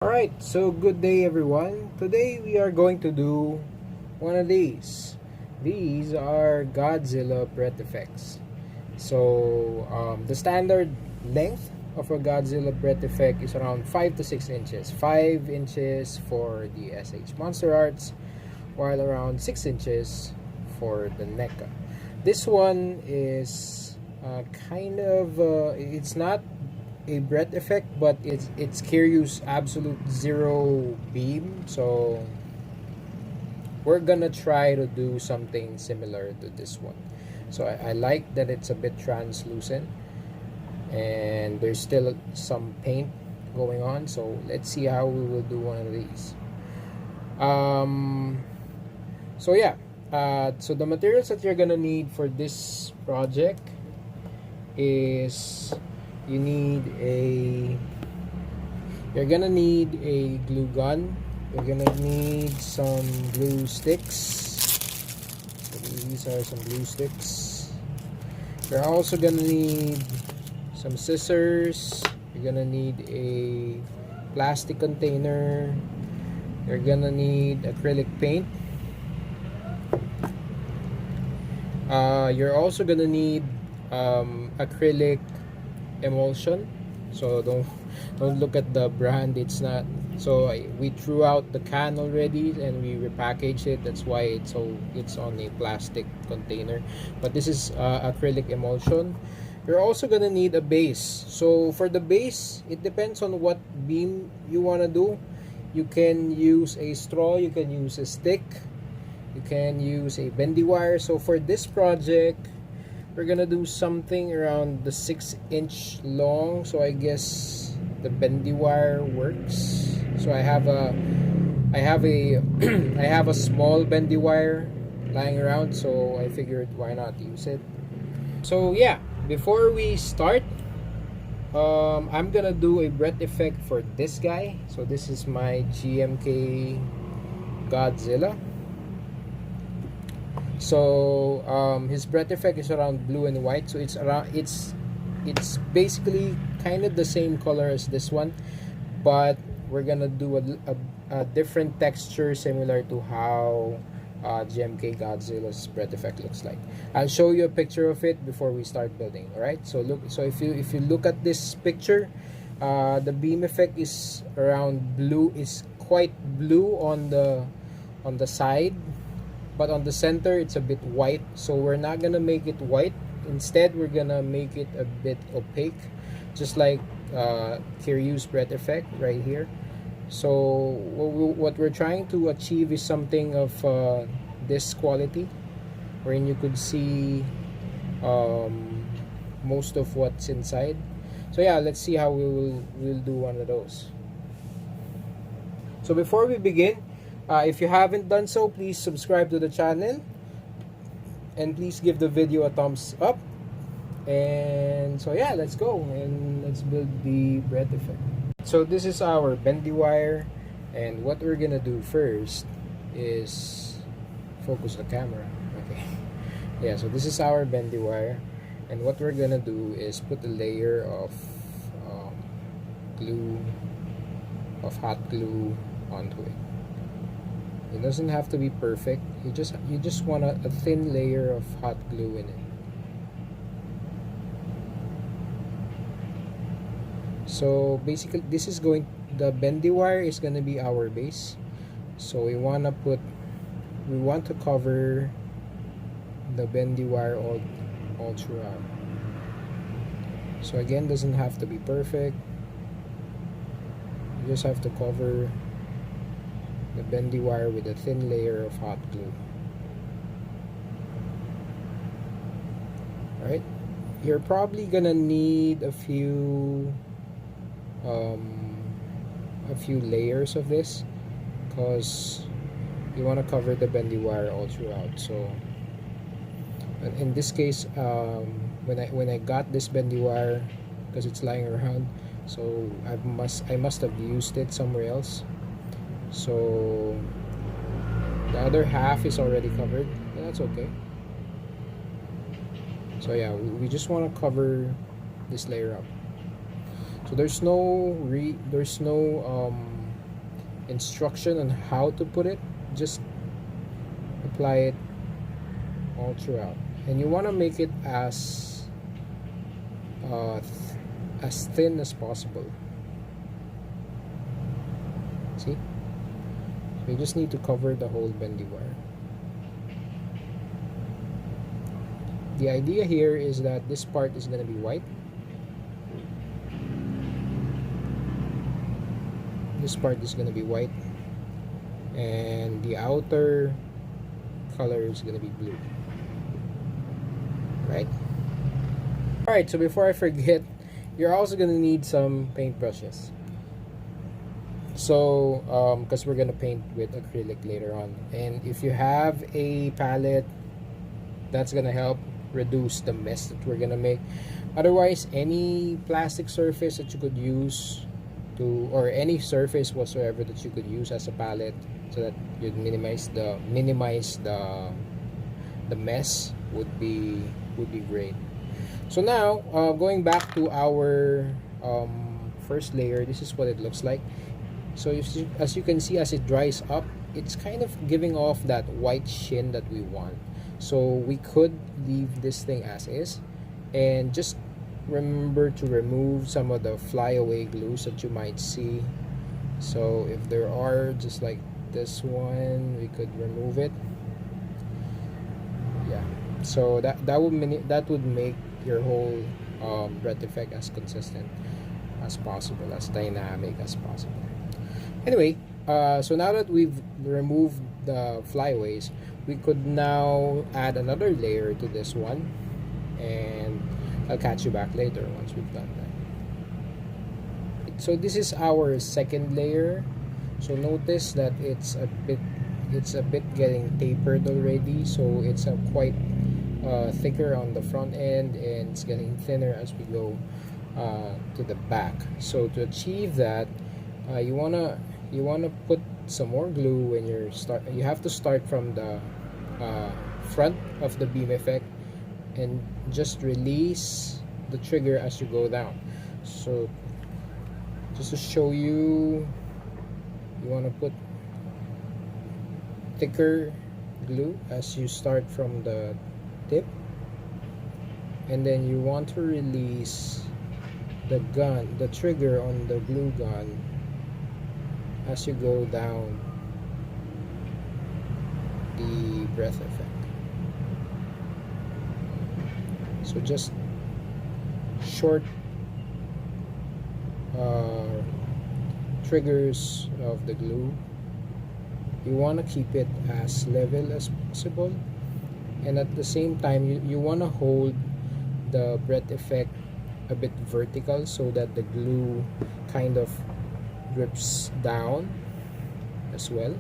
Alright, so good day everyone. Today we are going to do one of these. These are Godzilla breath effects. So the standard length of a Godzilla breath effect is around 5 to 6 inches. 5 inches for the SH Monster Arts, while around 6 inches for the NECA. This one is it's not a breath effect, but it's Kiryu's absolute zero beam. So we're gonna try to do something similar to this one. So I like that it's a bit translucent and there's still some paint going on. So let's see how we will do one of these. So yeah, so the materials that you're gonna need for this project is you're gonna need a glue gun. You're gonna need some glue sticks. So these are some glue sticks. You're also gonna need some scissors. You're gonna need a plastic container. You're gonna need acrylic paint. You're also gonna need acrylic emulsion. So don't look at the brand. It's not. So we threw out the can already and we repackaged it. That's why it's on a plastic container. But this is acrylic emulsion. You're also gonna need a base. So for the base, it depends on what beam you wanna do. You can use a straw. You can use a stick. You can use a bendy wire. So for this project, we're gonna do something around the 6-inch long. So I guess the bendy wire works. So I have a I have a small bendy wire lying around, so I figured why not use it. So yeah, before we start, I'm gonna do a breath effect for this guy. So this is my GMK Godzilla. So his breath effect is around blue and white. So it's basically kind of the same color as this one, but we're gonna do a different texture similar to how GMK Godzilla's breath effect looks like. I'll show you a picture of it before we start building. All right. So look. So if you look at this picture, the beam effect is around blue. Is quite blue on the side, but on the center it's a bit white. So we're not gonna make it white. Instead, we're gonna make it a bit opaque, just like Kiryu's breath effect right here. So what we're trying to achieve is something of this quality, wherein you could see most of what's inside. So yeah, let's see how we'll do one of those. So before we begin, if you haven't done so, please subscribe to the channel and please give the video a thumbs up. And so yeah, let's go and let's build the breath effect. So this is our bendy wire, and what we're gonna do first is focus the camera. Okay. Yeah, so this is our bendy wire, and what we're gonna do is put a layer of glue, of hot glue onto it. It doesn't have to be perfect. You just want a thin layer of hot glue in it. So basically, the bendy wire is gonna be our base. So we want to cover the bendy wire all throughout. So again, doesn't have to be perfect. You just have to cover the bendy wire with a thin layer of hot glue. Alright, you're probably gonna need a few layers of this, because you want to cover the bendy wire all throughout. So in this case, when I got this bendy wire, because it's lying around, so I must have used it somewhere else. So the other half is already covered. That's okay. So yeah, we just want to cover this layer up. So there's no instruction on how to put it, just apply it all throughout. And you want to make it as thin as possible. See? So you just need to cover the whole bendy wire. The idea here is that this part is going to be white. This part is going to be white. And the outer color is going to be blue. Right? Alright, so before I forget, you're also going to need some paintbrushes. So, because we're going to paint with acrylic later on. And if you have a palette, that's going to help reduce the mess that we're going to make. Otherwise, any plastic surface that you could use to, or any surface whatsoever that you could use as a palette, so that you'd minimize the mess would be great. So now, going back to our first layer, this is what it looks like. So as you can see, as it dries up, it's kind of giving off that white sheen that we want. So we could leave this thing as is, and just remember to remove some of the flyaway glues that you might see. So if there are, just like this one, we could remove it. Yeah, so that would make your whole breath effect as consistent as possible, as dynamic as possible. Anyway, so now that we've removed the flyaways, we could now add another layer to this one, and I'll catch you back later once we've done that. So this is our second layer. So notice that it's a bit getting tapered already, so it's a quite thicker on the front end, and it's getting thinner as we go to the back. So to achieve that, you wanna put some more glue when you have to start from the front of the beam effect and just release the trigger as you go down. So just to show you, you want to put thicker glue as you start from the tip, and then you want to release the trigger on the glue gun as you go down the breath effect. So just short triggers of the glue. You want to keep it as level as possible, and at the same time you want to hold the breath effect a bit vertical so that the glue kind of drips down as well.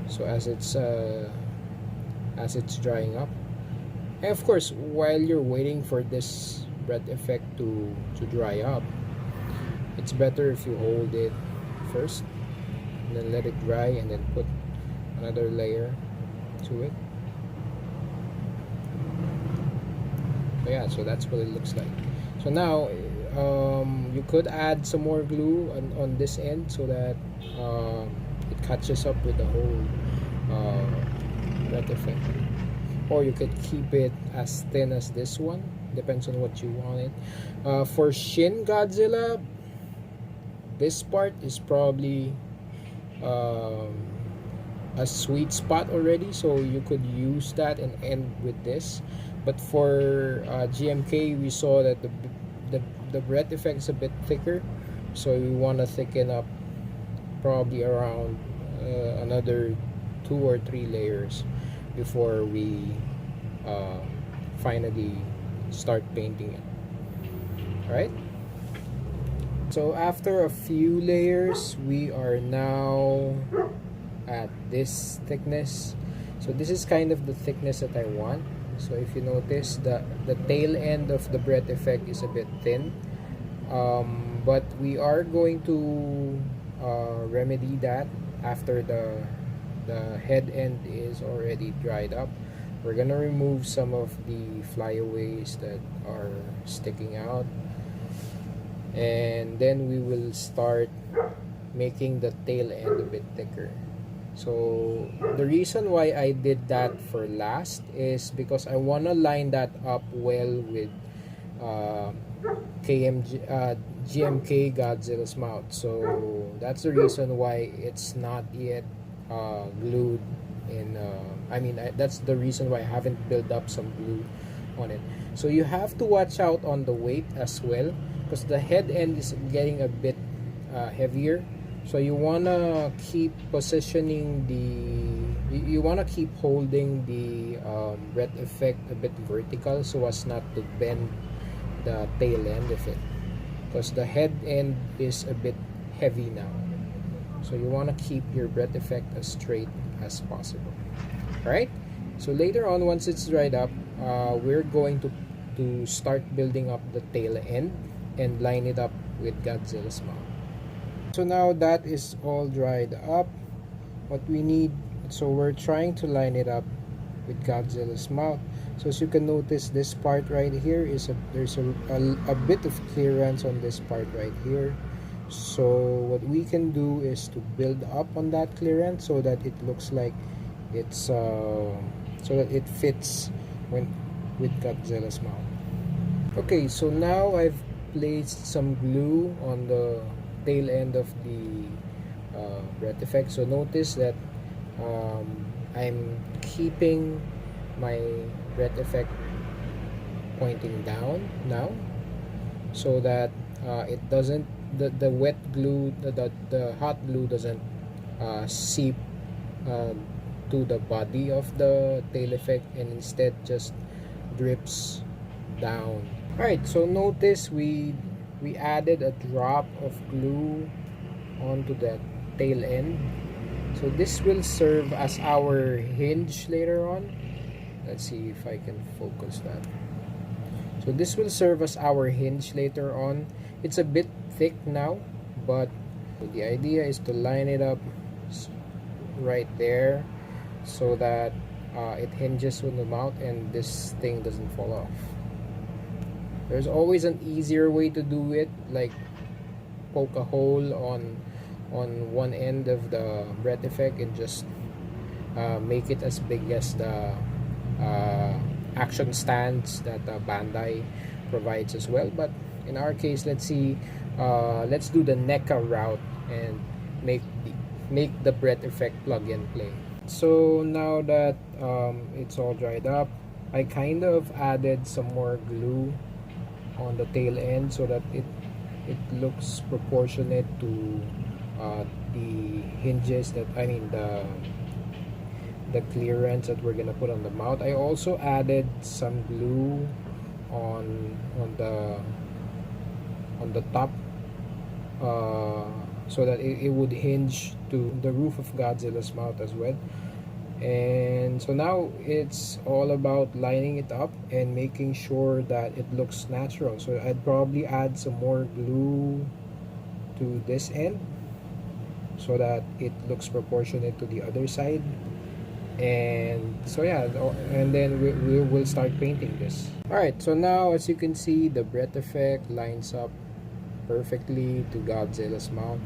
So as it's drying up, and of course while you're waiting for this breath effect to dry up, it's better if you hold it first and then let it dry, and then put another layer to it. So yeah, so that's what it looks like. So now you could add some more glue on this end so that it catches up with the whole breath effect, or you could keep it as thin as this one, depends on what you want it. For Shin Godzilla, this part is probably a sweet spot already, so you could use that and end with this. But for GMK, we saw that the breath effect is a bit thicker, so we want to thicken up probably around another 2 or 3 layers before we finally start painting it. Alright, so after a few layers, we are now at this thickness. So this is kind of the thickness that I want. So if you notice, the tail end of the breath effect is a bit thin, but we are going to remedy that after the head end is already dried up. We're gonna remove some of the flyaways that are sticking out, and then we will start making the tail end a bit thicker. So the reason why I did that for last is because I want to line that up well with uh, GMK Godzilla's mouth. So that's the reason why it's not yet glued in. That's the reason why I haven't built up some glue on it. So you have to watch out on the weight as well, because the head end is getting a bit heavier. So you wanna keep positioning you wanna keep holding the breath effect a bit vertical so as not to bend the tail end of it, because the head end is a bit heavy now. So you wanna keep your breath effect as straight as possible. Alright? So later on, once it's dried up, we're going to start building up the tail end and line it up with Godzilla's mouth. So now that is all dried up, what we need, so we're trying to line it up with Godzilla's mouth. So as you can notice, this part right here is there's a bit of clearance on this part right here. So what we can do is to build up on that clearance so that it looks like it's so that it fits with Godzilla's mouth. Okay, so now I've placed some glue on the tail end of the breath effect. So notice that I'm keeping my breath effect pointing down now, so that it doesn't, the wet glue, the hot glue doesn't seep to the body of the tail effect, and instead just drips down. Alright, so notice we added a drop of glue onto the tail end. So this will serve as our hinge later on. Let's see if I can focus that. So this will serve as our hinge later on. It's a bit thick now, but the idea is to line it up right there so that it hinges on the mouth and this thing doesn't fall off. There's always an easier way to do it, like poke a hole on one end of the breath effect and just make it as big as the action stands that Bandai provides as well. But in our case, let's do the NECA route and make the breath effect plug and play. So now that it's all dried up, I kind of added some more glue on the tail end so that it looks proportionate to the hinges the clearance that we're gonna put on the mouth. I also added some glue on the top so that it would hinge to the roof of Godzilla's mouth as well. And so now it's all about lining it up and making sure that it looks natural. So I'd probably add some more glue to this end so that it looks proportionate to the other side. And so yeah, and then we will start painting this. Alright, so now as you can see, the breath effect lines up perfectly to Godzilla's mouth.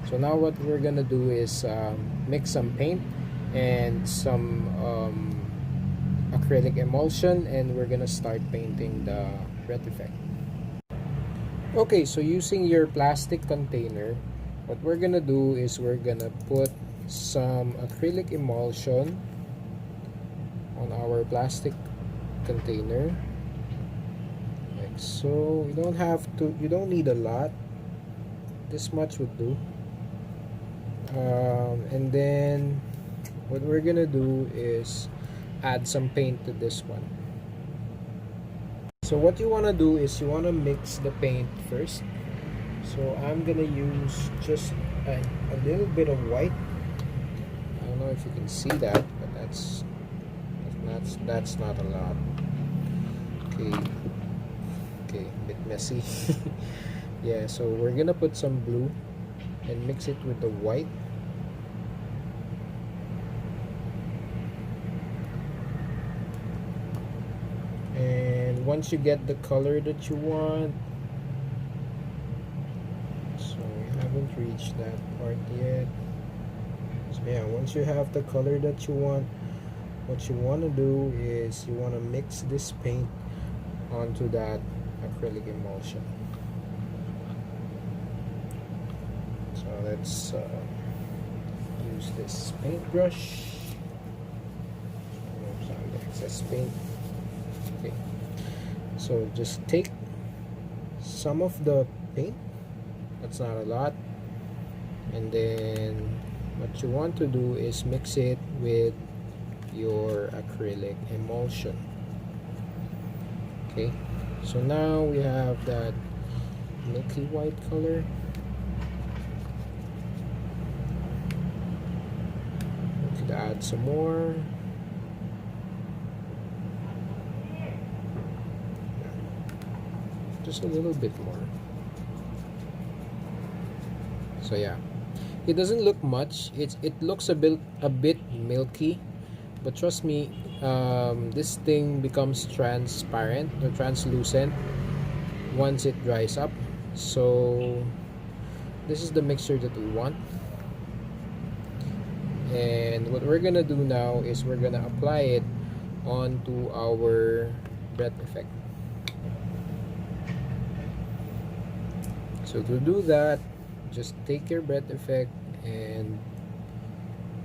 So now what we're gonna do is mix some paint and some acrylic emulsion, and we're gonna start painting the breath effect. Okay, so using your plastic container, what we're gonna do is we're gonna put some acrylic emulsion on our plastic container like so. You don't need a lot, this much would do. And then what we're gonna do is add some paint to this one. So what you want to do is you want to mix the paint first. So I'm gonna use just a little bit of white. I don't know if you can see that, but that's not a lot. Okay, a bit messy. Yeah, so we're gonna put some blue and mix it with the white. And once you get the color that you want, haven't reached that part yet. So yeah, once you have the color that you want, what you want to do is you want to mix this paint onto that acrylic emulsion. So let's use this paintbrush. Remove some of the excess paint. Okay. So just take some of the paint, that's not a lot, and then what you want to do is mix it with your acrylic emulsion. Okay, so now we have that milky white color. We could add some more. Just a little bit more. So yeah, it doesn't look much. It looks a bit milky, but trust me, this thing becomes transparent or translucent once it dries up. So this is the mixture that we want, and what we're gonna do now is we're gonna apply it onto our breath effect. So to do that, just take your breath effect and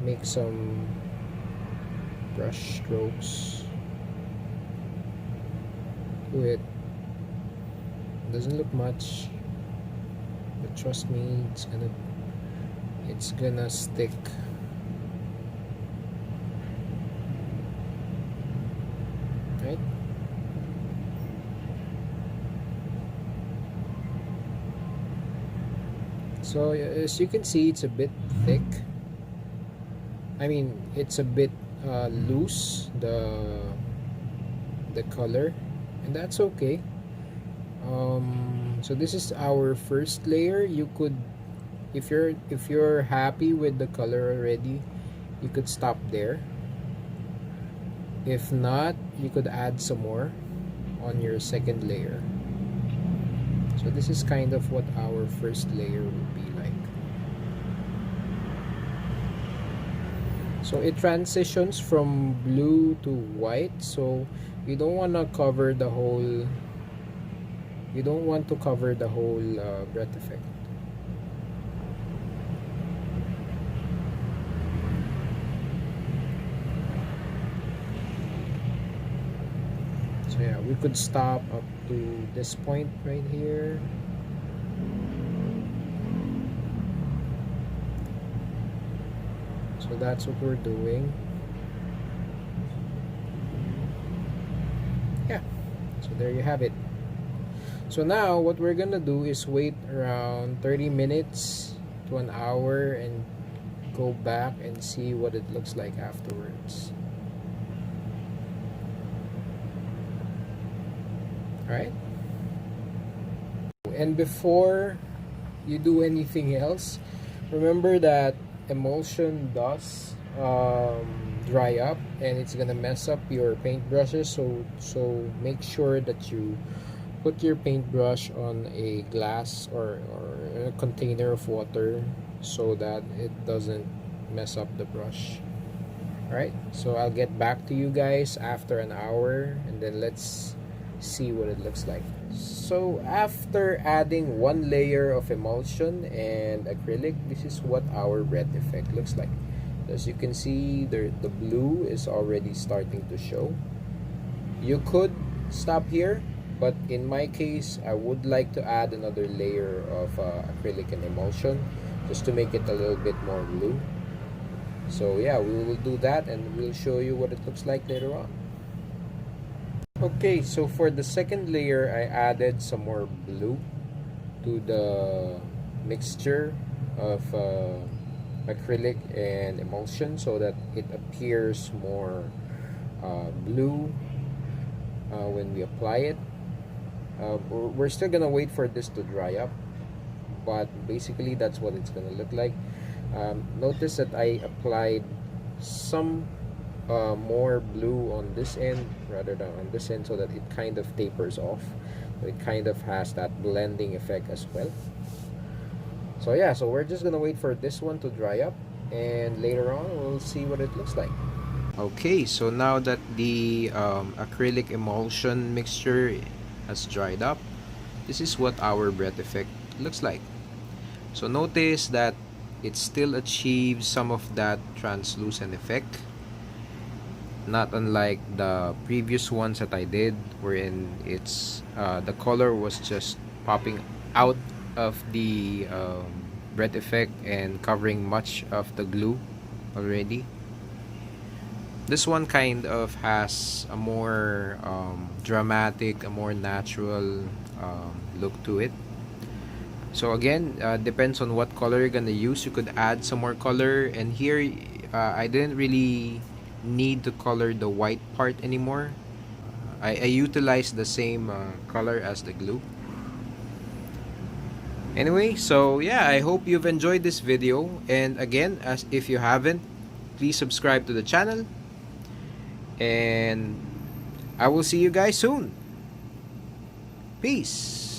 make some brush strokes to it. Doesn't look much, but trust me, it's gonna stick. Right? So as you can see, it's a bit thick. I mean, it's a bit loose, the color, and that's okay. So this is our first layer. You could, if you're happy with the color already, you could stop there. If not, you could add some more on your second layer. So this is kind of what our first layer would be like. So it transitions from blue to white, so you don't want to cover the whole breath effect. So yeah, we could stop up to this point right here. So that's what we're doing. Yeah, so there you have it. So now what we're gonna do is wait around 30 minutes to an hour and go back and see what it looks like afterwards. Alright? And before you do anything else, remember that emulsion does dry up and it's gonna mess up your paint brushes, so make sure that you put your paintbrush on a glass or a container of water so that it doesn't mess up the brush. Alright, so I'll get back to you guys after an hour and then let's see what it looks like. So after adding one layer of emulsion and acrylic, this is what our breath effect looks like. As you can see, the blue is already starting to show. You could stop here, but in my case, I would like to add another layer of acrylic and emulsion just to make it a little bit more blue. So yeah, we will do that and we'll show you what it looks like later on. Okay, so for the second layer, I added some more blue to the mixture of acrylic and emulsion so that it appears more blue when we apply it. We're still gonna wait for this to dry up, but basically that's what it's gonna look like. Notice that I applied some more blue on this end rather than on this end so that it kind of tapers off. It kind of has that blending effect as well. So yeah, so we're just gonna wait for this one to dry up, and later on we'll see what it looks like. Okay, so now that the acrylic emulsion mixture has dried up, this is what our breath effect looks like. So notice that it still achieves some of that translucent effect, not unlike the previous ones that I did, wherein it's the color was just popping out of the breath effect and covering much of the glue already. This one kind of has a more dramatic, a more natural look to it. So again, depends on what color you're gonna use. You could add some more color, and here I didn't really need to color the white part anymore. I utilized the same color as the glue. Anyway, so yeah, I hope you've enjoyed this video, and again, as if you haven't, please subscribe to the channel, and I will see you guys soon. Peace.